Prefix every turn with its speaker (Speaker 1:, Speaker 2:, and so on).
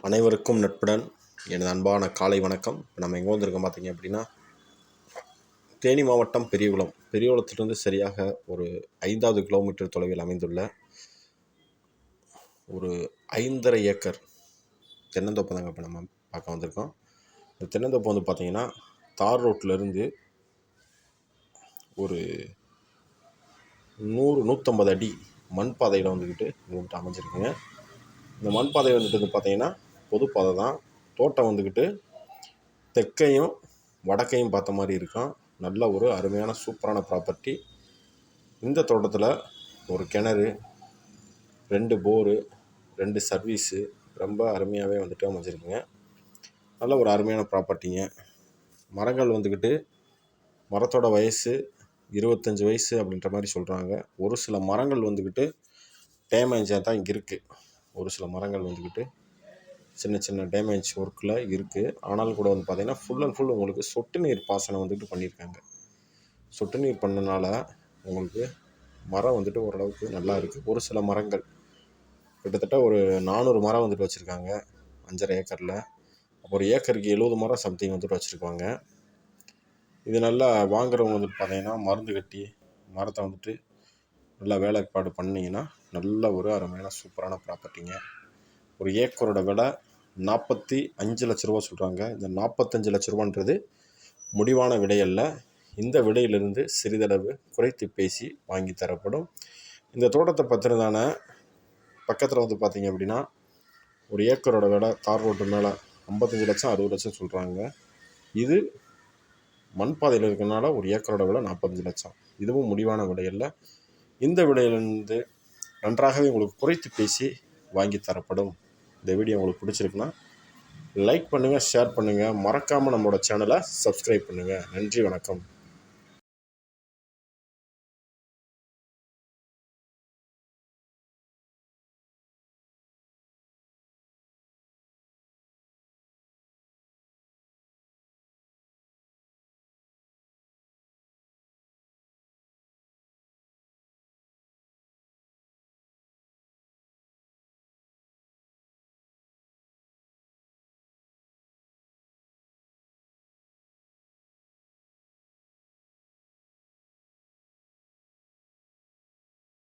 Speaker 1: அனைவருக்கும் நட்புடன் எனது அன்பான காலை வணக்கம். இப்போ நம்ம எங்கே வந்திருக்கோம் பார்த்தீங்க அப்படின்னா, தேனி மாவட்டம் பெரியகுளத்திலிருந்து சரியாக ஒரு 5வது கிலோமீட்டர் தொலைவில் அமைந்துள்ள ஒரு 5½ ஏக்கர் தென்னந்தோப்பு தாங்க இப்போ நம்ம பார்க்க வந்திருக்கோம். இந்த தென்னந்தோப்பு வந்து பார்த்திங்கன்னா, தார் ரோட்டிலேருந்து ஒரு 100-150 அடி மண் பாதையில் வந்துக்கிட்டு உங்கள்கிட்ட அமைஞ்சிருக்குங்க. இந்த மண் பாதை வந்துட்டு பார்த்திங்கன்னா பொதுப்பாதை தான். தோட்டம் வந்துக்கிட்டு தெற்கையும் வடக்கையும் பார்த்த மாதிரி இருக்கும். நல்ல ஒரு அருமையான சூப்பரான ப்ராப்பர்ட்டி. இந்த தோட்டத்தில் ஒரு கிணறு, 2 போரு, 2 சர்வீஸு ரொம்ப அருமையாகவே வந்துட்டு அமைஞ்சிருக்குங்க. நல்ல ஒரு அருமையான ப்ராப்பர்ட்டிங்க. மரங்கள் வந்துக்கிட்டு மரத்தோட வயசு 25 வயசு அப்படின்ற மாதிரி சொல்கிறாங்க. ஒரு சில மரங்கள் வந்துக்கிட்டு டேமேஜாக தான் இங்கே இருக்குது. ஒரு சில மரங்கள் வந்துக்கிட்டு சின்ன சின்ன டேமேஜ் ஒர்க்கில் இருக்குது. ஆனாலும் கூட வந்து பார்த்திங்கன்னா ஃபுல் அண்ட் ஃபுல் உங்களுக்கு சொட்டு நீர் பாசனம் வந்துட்டு பண்ணியிருக்காங்க. சொட்டு நீர் பண்ணனால உங்களுக்கு மரம் வந்துட்டு ஓரளவுக்கு நல்லா இருக்குது. ஒரு சில மரங்கள் கிட்டத்தட்ட ஒரு 400 மரம் வந்துட்டு வச்சுருக்காங்க 5½ ஏக்கரில். ஒரு ஏக்கருக்கு 70 மரம் சம்திங் வந்துட்டு வச்சுருக்காங்க. இது நல்லா வாங்குறவங்க வந்துட்டு பார்த்திங்கன்னா மருந்து கட்டி மரத்தை வந்துட்டு நல்லா வேலைப்பாடு பண்ணிங்கன்னா நல்ல ஒரு அருமையான சூப்பரான ப்ராப்பர்ட்டிங்க. ஒரு ஏக்கரோட விலை 45 லட்ச ரூபா சொல்கிறாங்க. இந்த 45 லட்ச ரூபான்றது முடிவான விடையல்ல. இந்த விடையிலிருந்து சிறிதளவு குறைத்து பேசி வாங்கி தரப்படும். இந்த தோட்டத்தை பற்றினதான பக்கத்தில் வந்து பார்த்திங்க அப்படின்னா, ஒரு ஏக்கரோட விலை தார் ரோட்டு மேலே 55 லட்சம் 60 லட்சம் சொல்கிறாங்க. இது மண் பாதையில் இருக்கிறனால ஒரு ஏக்கரோட விலை 45 லட்சம். இதுவும் முடிவான விடையல்ல. இந்த விடையிலிருந்து நன்றாகவே உங்களுக்கு குறைத்து பேசி வாங்கி தரப்படும். இந்த வீடியோ உங்களுக்கு பிடிச்சிருக்குன்னா லைக் பண்ணுங்கள், ஷேர் பண்ணுங்கள், மறக்காமல் நம்மளோட சேனலை சப்ஸ்கிரைப் பண்ணுங்கள். நன்றி, வணக்கம்.